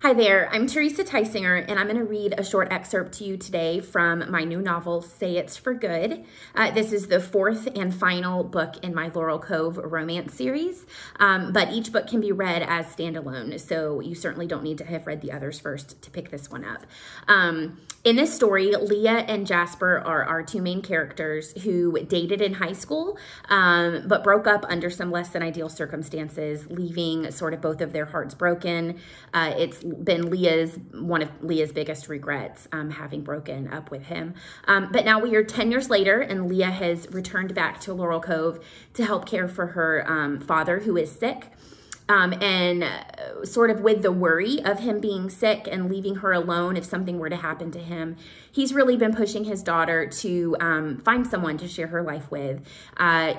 Hi there, I'm Teresa Tysinger, and I'm going to read a short excerpt to you today from my new novel, Say It's for Good. This is the fourth and final book in my Laurel Cove Romance series, but each book can be read as standalone, so you certainly don't need to have read the others first to pick this one up. In this story, Leah and Jasper are our two main characters who dated in high school, but broke up under some less than ideal circumstances, leaving sort of both of their hearts broken. It's been one of Leah's biggest regrets, having broken up with him. But now we are 10 years later, and Leah has returned back to Laurel Cove to help care for her father, who is sick. And sort of with the worry of him being sick and leaving her alone if something were to happen to him, he's really been pushing his daughter to find someone to share her life with,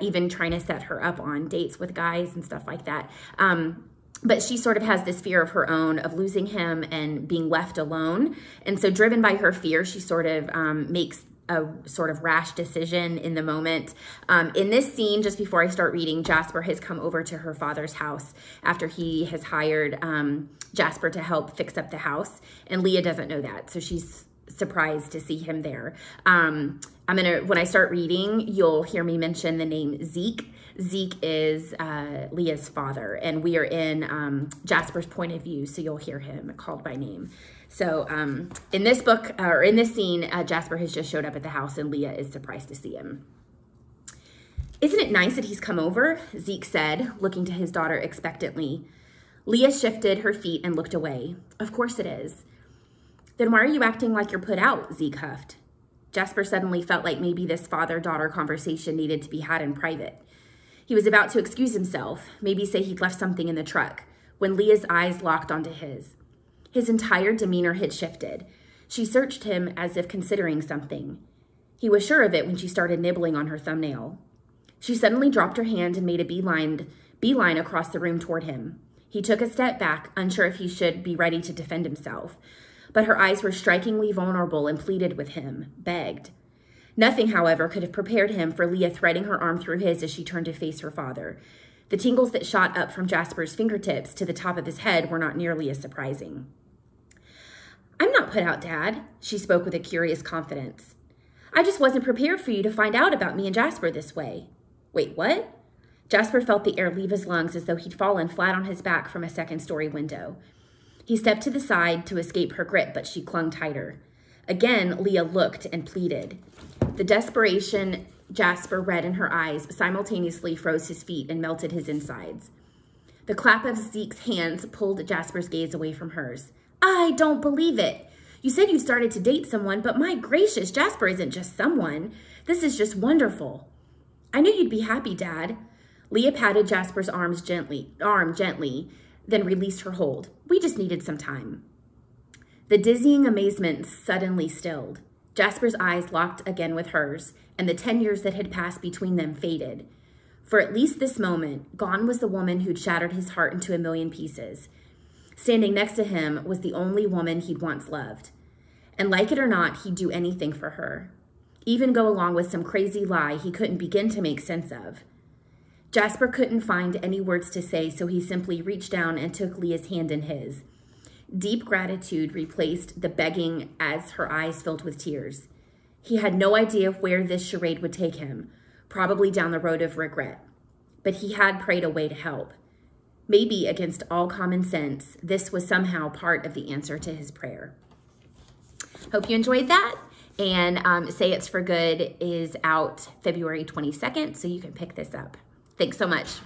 even trying to set her up on dates with guys and stuff like that. But she sort of has this fear of her own of losing him and being left alone. And so driven by her fear, she sort of makes a sort of rash decision in the moment. In this scene, just before I start reading, Jasper has come over to her father's house after he has hired Jasper to help fix up the house. And Leah doesn't know that, so she's surprised to see him there. When I start reading, you'll hear me mention the name Zeke. Zeke is Leah's father, and we are in Jasper's point of view, so you'll hear him called by name. So in this book, or in this scene, Jasper has just showed up at the house, and Leah is surprised to see him. "Isn't it nice that he's come over?" Zeke said, looking to his daughter expectantly. Leah shifted her feet and looked away. "Of course it is." "Then why are you acting like you're put out?" Zeke huffed. Jasper suddenly felt like maybe this father-daughter conversation needed to be had in private. He was about to excuse himself, maybe say he'd left something in the truck, when Leah's eyes locked onto his. His entire demeanor had shifted. She searched him as if considering something. He was sure of it when she started nibbling on her thumbnail. She suddenly dropped her hand and made a beeline across the room toward him. He took a step back, unsure if he should be ready to defend himself. But her eyes were strikingly vulnerable and pleaded with him, begged. Nothing, however, could have prepared him for Leah threading her arm through his as she turned to face her father. The tingles that shot up from Jasper's fingertips to the top of his head were not nearly as surprising. "I'm not put out, Dad," she spoke with a curious confidence. "I just wasn't prepared for you to find out about me and Jasper this way." "Wait, what?" Jasper felt the air leave his lungs as though he'd fallen flat on his back from a second-story window. He stepped to the side to escape her grip, but she clung tighter. Again, Leah looked and pleaded. The desperation Jasper read in her eyes simultaneously froze his feet and melted his insides. The clap of Zeke's hands pulled Jasper's gaze away from hers. "I don't believe it. You said you started to date someone, but my gracious, Jasper isn't just someone. This is just wonderful." "I knew you'd be happy, Dad." Leah patted Jasper's arm gently, then released her hold. "We just needed some time." The dizzying amazement suddenly stilled. Jasper's eyes locked again with hers, and the 10 years that had passed between them faded. For at least this moment, gone was the woman who'd shattered his heart into a million pieces. Standing next to him was the only woman he'd once loved. And like it or not, he'd do anything for her. Even go along with some crazy lie he couldn't begin to make sense of. Jasper couldn't find any words to say, so he simply reached down and took Leah's hand in his. Deep gratitude replaced the begging as her eyes filled with tears. He had no idea where this charade would take him, probably down the road of regret. But he had prayed a way to help. Maybe against all common sense, this was somehow part of the answer to his prayer. Hope you enjoyed that. And Say It's for Good is out February 22nd, so you can pick this up. Thanks so much.